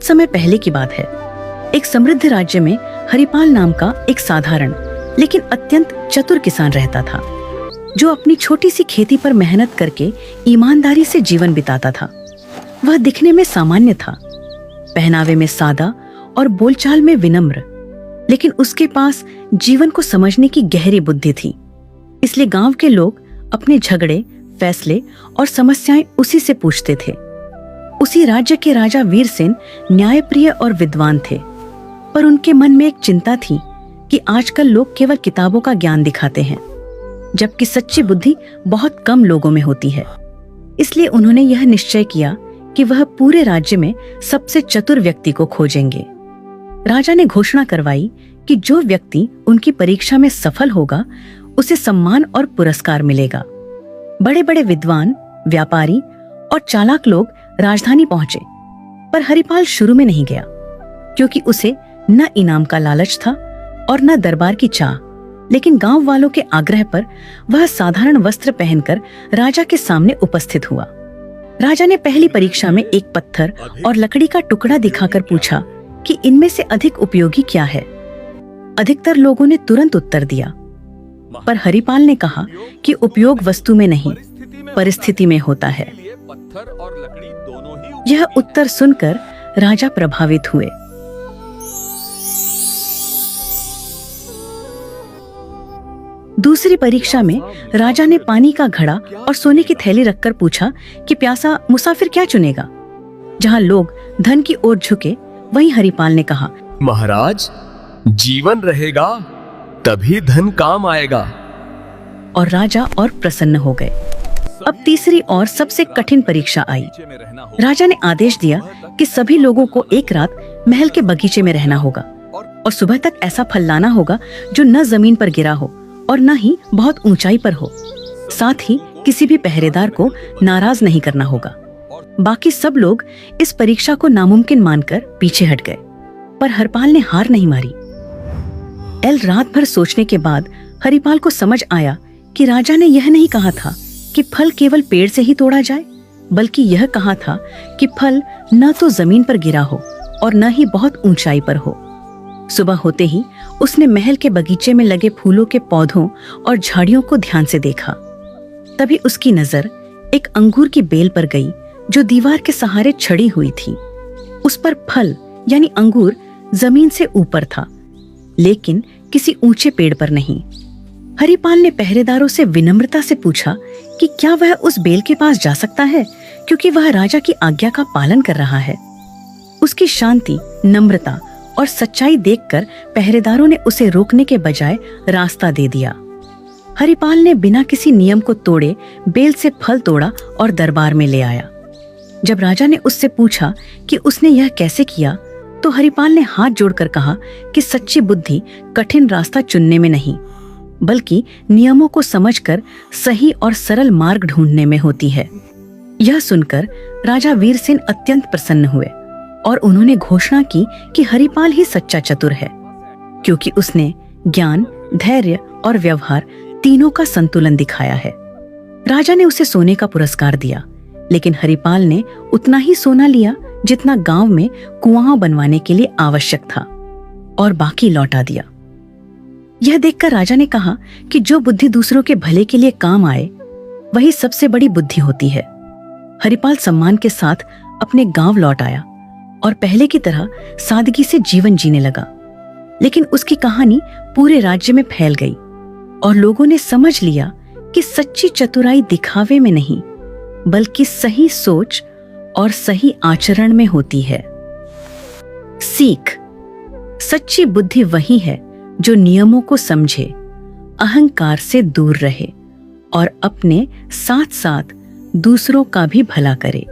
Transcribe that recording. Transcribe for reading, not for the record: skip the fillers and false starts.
समय पहले की बात है। एक समृद्ध राज्य में हरिपाल नाम का एक साधारण लेकिन अत्यंत चतुर किसान रहता था, जो अपनी छोटी सी खेती पर मेहनत करके ईमानदारी से जीवन बिताता था। वह दिखने में सामान्य था, पहनावे में सादा और बोलचाल में विनम्र, लेकिन उसके पास जीवन को समझने की गहरी बुद्धि थी। इसलिए गांव के लोग अपने झगड़े, फैसले और समस्याएं उसी से पूछते थे। उसी राज्य के राजा वीरसेन न्यायप्रिय और विद्वान थे, पर उनके मन में एक चिंता थी कि आजकल लोग केवल किताबों का ज्ञान दिखाते हैं, जबकि सच्ची बुद्धि बहुत कम लोगों में होती है। इसलिए उन्होंने यह निश्चय किया कि वह पूरे राज्य में सबसे चतुर व्यक्ति को खोजेंगे। राजा ने घोषणा करवाई कि जो व्यक्ति उनकी परीक्षा में सफल होगा, उसे सम्मान और पुरस्कार मिलेगा। बड़े बड़े विद्वान, व्यापारी और चालाक लोग राजधानी पहुंचे, पर हरिपाल शुरू में नहीं गया, क्योंकि उसे न इनाम का लालच था और न दरबार की चाह। लेकिन गांव वालों के आग्रह पर वह साधारण वस्त्र पहनकर राजा के सामने उपस्थित हुआ। राजा ने पहली परीक्षा में एक पत्थर और लकड़ी का टुकड़ा दिखाकर पूछा कि इनमें से अधिक उपयोगी क्या है। अधिकतर लोगों ने तुरंत उत्तर दिया, पर हरिपाल ने कहा कि उपयोग वस्तु में नहीं, परिस्थिति में होता है। यह उत्तर सुनकर राजा प्रभावित हुए। दूसरी परीक्षा में राजा ने पानी का घड़ा और सोने की थैली रखकर पूछा कि प्यासा मुसाफिर क्या चुनेगा। जहां लोग धन की ओर झुके, वहीं हरिपाल ने कहा, महाराज, जीवन रहेगा तभी धन काम आएगा। और राजा और प्रसन्न हो गए। अब तीसरी और सबसे कठिन परीक्षा आई। राजा ने आदेश दिया कि सभी लोगों को एक रात महल के बगीचे में रहना होगा और सुबह तक ऐसा फल लाना होगा जो न जमीन पर गिरा हो और न ही बहुत ऊंचाई पर हो। साथ ही किसी भी पहरेदार को नाराज नहीं करना होगा। बाकी सब लोग इस परीक्षा को नामुमकिन मानकर पीछे हट गए, पर हरिपाल ने हार नहीं मारी। रात भर सोचने के बाद हरिपाल को समझ आया कि राजा ने यह नहीं कहा था कि फल केवल पेड़ से ही तोड़ा जाए, बल्कि यह कहा था कि फल न तो जमीन पर गिरा हो और न ही बहुत ऊंचाई पर हो। सुबह होते ही उसने महल के बगीचे में लगे फूलों के पौधों और झाड़ियों को ध्यान से देखा। तभी उसकी नजर एक अंगूर की बेल पर गई, जो दीवार के सहारे छड़ी हुई थी। उस पर फल यानी अंगूर जमीन से ऊपर था, लेकिन किसी ऊंचे पेड़ पर नहीं। हरिपाल ने पहरेदारों से विनम्रता से पूछा कि क्या वह उस बेल के पास जा सकता है, क्योंकि वह राजा की आज्ञा का पालन कर रहा है। उसकी शांति, नम्रता और सच्चाई देखकर पहरेदारों ने उसे रोकने के बजाय रास्ता दे दिया। हरिपाल ने बिना किसी नियम को तोड़े बेल से फल तोड़ा और दरबार में ले आया। जब राजा ने उससे पूछा कि उसने यह कैसे किया, तो हरिपाल ने हाथ जोड़कर कहा कि सच्ची बुद्धि कठिन रास्ता चुनने में नहीं, बल्कि नियमों को समझकर सही और सरल मार्ग ढूंढने में होती है। यह सुनकर राजा वीरसेन अत्यंत प्रसन्न हुए और उन्होंने घोषणा की कि हरिपाल ही सच्चा चतुर है, क्योंकि उसने ज्ञान, धैर्य और व्यवहार तीनों का संतुलन दिखाया है। राजा ने उसे सोने का पुरस्कार दिया, लेकिन हरिपाल ने उतना ही सोना लिया जितना गांव में कुआं बनवाने के लिए आवश्यक था, और बाकी लौटा दिया। यह देखकर राजा ने कहा कि जो बुद्धि दूसरों के भले के लिए काम आए, वही सबसे बड़ी बुद्धि होती है। हरिपाल सम्मान के साथ अपने गांव लौट आया और पहले की तरह सादगी से जीवन जीने लगा। लेकिन उसकी कहानी पूरे राज्य में फैल गई और लोगों ने समझ लिया कि सच्ची चतुराई दिखावे में नहीं, बल्कि सही सोच और सही आचरण में होती है। सीख: सच्ची बुद्धि वही है जो नियमों को समझे, अहंकार से दूर रहे और अपने साथ साथ दूसरों का भी भला करे।